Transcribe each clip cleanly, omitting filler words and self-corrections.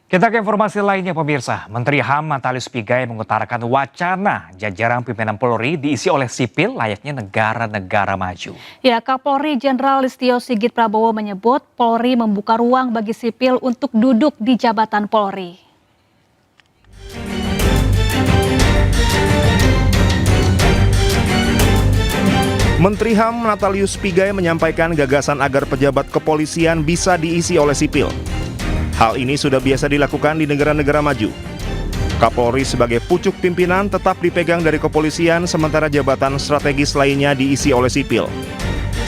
Kita ke informasi lainnya pemirsa. Menteri HAM Natalius Pigai mengutarakan wacana jajaran pimpinan Polri diisi oleh sipil layaknya negara-negara maju. Ya, Kapolri Jenderal Listio Sigit Prabowo menyebut Polri membuka ruang bagi sipil untuk duduk di jabatan Polri. Menteri HAM Natalius Pigai menyampaikan gagasan agar pejabat kepolisian bisa diisi oleh sipil. Hal ini sudah biasa dilakukan di negara-negara maju. Kapolri sebagai pucuk pimpinan tetap dipegang dari kepolisian, sementara jabatan strategis lainnya diisi oleh sipil,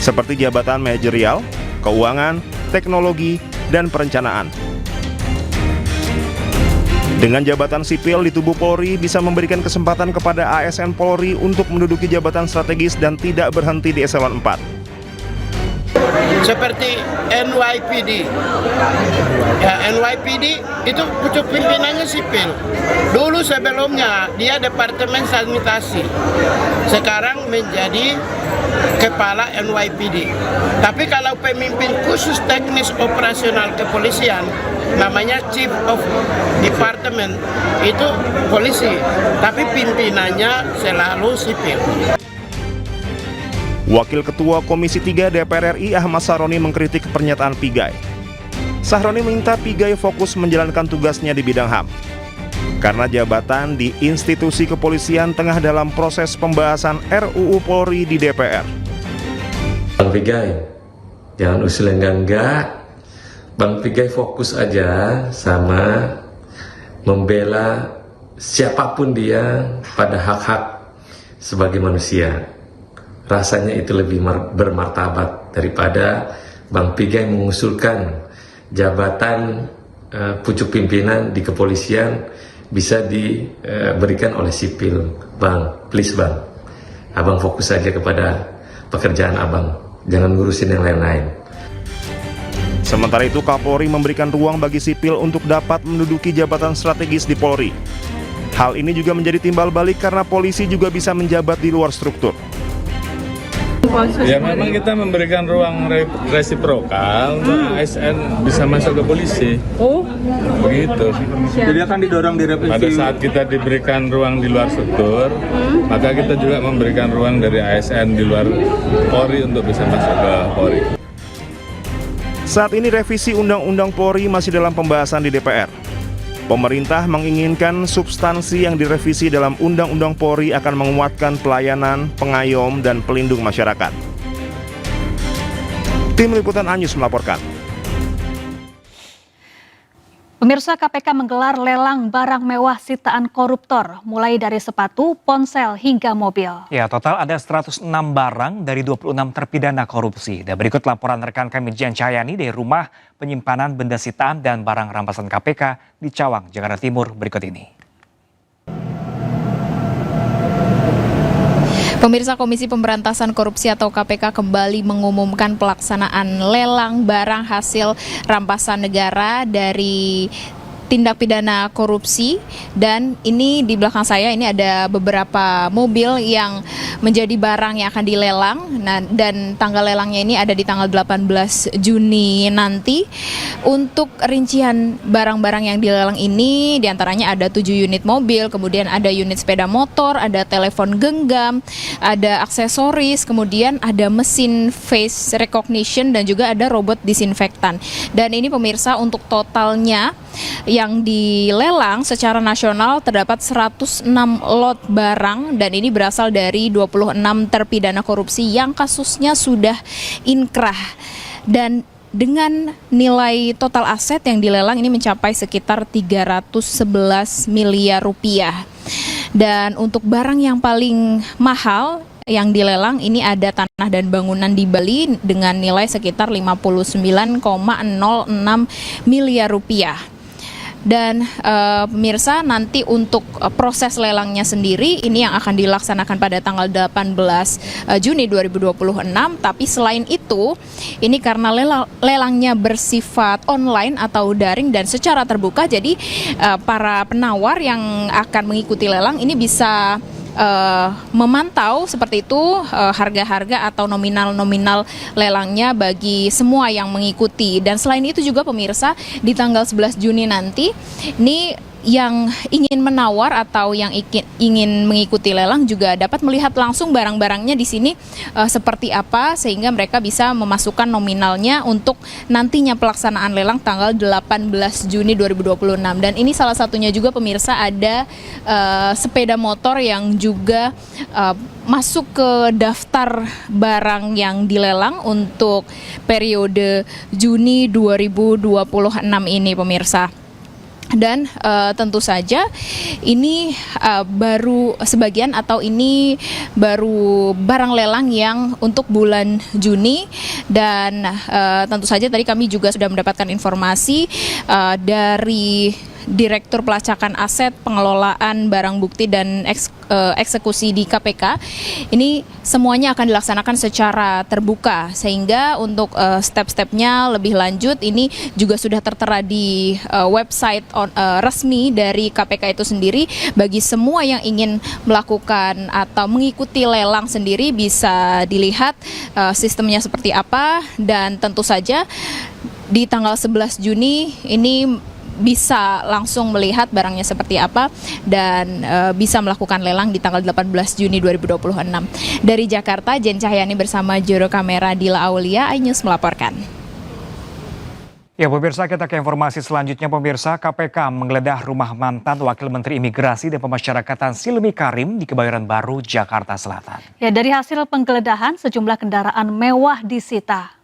seperti jabatan manajerial, keuangan, teknologi, dan perencanaan. Dengan jabatan sipil di tubuh Polri bisa memberikan kesempatan kepada ASN Polri untuk menduduki jabatan strategis dan tidak berhenti di eselon 4. Seperti NYPD. Ya, NYPD itu pucuk pimpinannya sipil. Dulu sebelumnya dia Departemen Sanitasi. Sekarang menjadi kepala NYPD. Tapi kalau pemimpin khusus teknis operasional kepolisian namanya Chief of Department, itu polisi, tapi pimpinannya selalu sipil. Wakil Ketua Komisi 3 DPR RI Ahmad Sahroni mengkritik pernyataan Pigai. Sahroni meminta Pigai fokus menjalankan tugasnya di bidang HAM, karena jabatan di institusi kepolisian tengah dalam proses pembahasan RUU Polri di DPR. Bang Pigai, jangan usul yang enggak. Bang Pigai fokus aja sama membela siapapun dia pada hak-hak sebagai manusia. Rasanya itu lebih bermartabat daripada Bang Pigai mengusulkan jabatan pucuk pimpinan di kepolisian bisa diberikan oleh sipil. Bang, please Bang, Abang fokus saja kepada pekerjaan Abang, jangan ngurusin yang lain-lain. Sementara itu Kapolri memberikan ruang bagi sipil untuk dapat menduduki jabatan strategis di Polri. Hal ini juga menjadi timbal balik karena polisi juga bisa menjabat di luar struktur. Ya memang kita memberikan ruang resiprokal untuk ASN bisa masuk ke polisi. Oh, begitu. Jadi akan didorong direvisi. Pada saat kita diberikan ruang di luar struktur, maka kita juga memberikan ruang dari ASN di luar Polri untuk bisa masuk ke Polri. Saat ini revisi Undang-Undang Polri masih dalam pembahasan di DPR. Pemerintah menginginkan substansi yang direvisi dalam Undang-Undang Polri akan menguatkan pelayanan, pengayom, dan pelindung masyarakat. Tim Liputan Anyus melaporkan. Pemirsa, KPK menggelar lelang barang mewah sitaan koruptor, mulai dari sepatu, ponsel, hingga mobil. Ya, total ada 106 barang dari 26 terpidana korupsi. Dan berikut laporan rekan kami Jian Cahyani dari rumah penyimpanan benda sitaan dan barang rampasan KPK di Cawang, Jakarta Timur berikut ini. Pemirsa, Komisi Pemberantasan Korupsi atau KPK kembali mengumumkan pelaksanaan lelang barang hasil rampasan negara dari tindak pidana korupsi, dan ini di belakang saya ini ada beberapa mobil yang menjadi barang yang akan dilelang. Nah, dan tanggal lelangnya ini ada di tanggal 18 Juni nanti. Untuk rincian barang-barang yang dilelang ini diantaranya ada 7 unit mobil, kemudian ada unit sepeda motor, ada telepon genggam, ada aksesoris, kemudian ada mesin face recognition dan juga ada robot disinfektan. Dan ini pemirsa, untuk totalnya yang dilelang secara nasional terdapat 106 lot barang, dan ini berasal dari 26 terpidana korupsi yang kasusnya sudah inkrah. Dan dengan nilai total aset yang dilelang ini mencapai sekitar 311 miliar rupiah. Dan untuk barang yang paling mahal yang dilelang ini ada tanah dan bangunan di Bali dengan nilai sekitar 59,06 miliar rupiah. Dan pemirsa, nanti untuk proses lelangnya sendiri ini yang akan dilaksanakan pada tanggal 18 Juni 2026. Tapi selain itu, ini karena lelangnya bersifat online atau daring dan secara terbuka, jadi para penawar yang akan mengikuti lelang ini bisa memantau seperti itu harga-harga atau nominal-nominal lelangnya bagi semua yang mengikuti. Dan selain itu juga pemirsa, di tanggal 11 Juni nanti ini yang ingin menawar atau yang ingin mengikuti lelang juga dapat melihat langsung barang-barangnya di sini seperti apa, sehingga mereka bisa memasukkan nominalnya untuk nantinya pelaksanaan lelang tanggal 18 Juni 2026. Dan ini salah satunya juga pemirsa, ada sepeda motor yang juga masuk ke daftar barang yang dilelang untuk periode Juni 2026 ini pemirsa. Dan tentu saja ini baru sebagian atau ini baru barang lelang yang untuk bulan Juni. Dan tentu saja tadi kami juga sudah mendapatkan informasi dari Direktur Pelacakan Aset, Pengelolaan Barang Bukti dan Eksekusi di KPK. Ini semuanya akan dilaksanakan secara terbuka, sehingga untuk step-stepnya lebih lanjut ini juga sudah tertera di website resmi dari KPK itu sendiri. Bagi semua yang ingin melakukan atau mengikuti lelang sendiri bisa dilihat sistemnya seperti apa. Dan tentu saja di tanggal 11 Juni ini bisa langsung melihat barangnya seperti apa dan bisa melakukan lelang di tanggal 18 Juni 2026. Dari Jakarta, Jen Cahyani bersama juru kamera Dila Aulia, iNews melaporkan. Ya pemirsa, kita ke informasi selanjutnya pemirsa. KPK menggeledah rumah mantan Wakil Menteri Imigrasi dan Pemasyarakatan Silmi Karim di Kebayoran Baru, Jakarta Selatan. Ya, dari hasil penggeledahan sejumlah kendaraan mewah disita.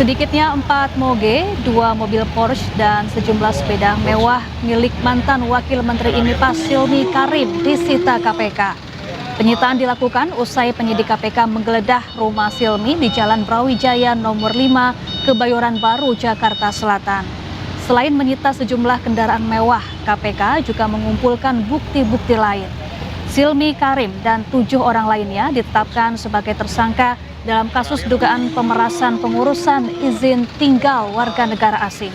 Sedikitnya 4 moge, 2 mobil Porsche dan sejumlah sepeda mewah milik mantan Wakil Menteri IMIPAS Silmi Karim disita KPK. Penyitaan dilakukan usai penyidik KPK menggeledah rumah Silmi di Jalan Brawijaya nomor 5, Kebayoran Baru, Jakarta Selatan. Selain menyita sejumlah kendaraan mewah, KPK juga mengumpulkan bukti-bukti lain. Silmi Karim dan 7 orang lainnya ditetapkan sebagai tersangka dalam kasus dugaan pemerasan pengurusan izin tinggal warga negara asing.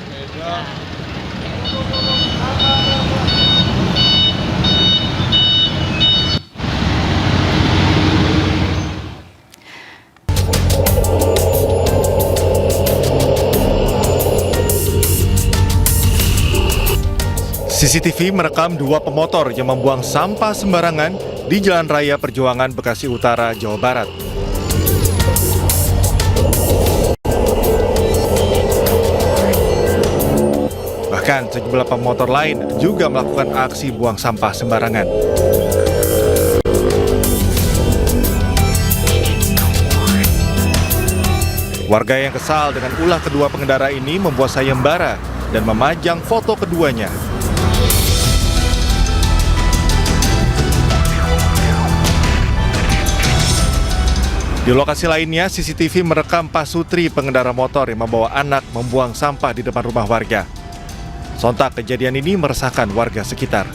CCTV merekam 2 pemotor yang membuang sampah sembarangan di Jalan Raya Perjuangan, Bekasi Utara, Jawa Barat. Bahkan sejumlah pemotor lain juga melakukan aksi buang sampah sembarangan. Warga yang kesal dengan ulah kedua pengendara ini membuat sayembara dan memajang foto keduanya. Di lokasi lainnya, CCTV merekam Pasutri, pengendara motor yang membawa anak membuang sampah di depan rumah warga. Sontak kejadian ini meresahkan warga sekitar.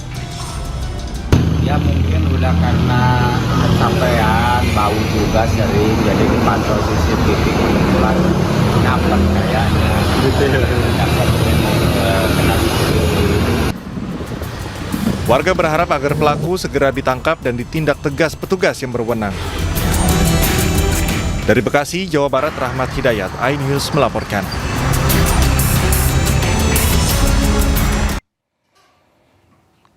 Ya mungkin udah karena kecapean, bau juga sering, jadi dipantau CCTV kebetulan dapat kayaknya. Dapat kena CCTV. Warga berharap agar pelaku segera ditangkap dan ditindak tegas petugas yang berwenang. Dari Bekasi, Jawa Barat, Rahmat Hidayat, iNews melaporkan.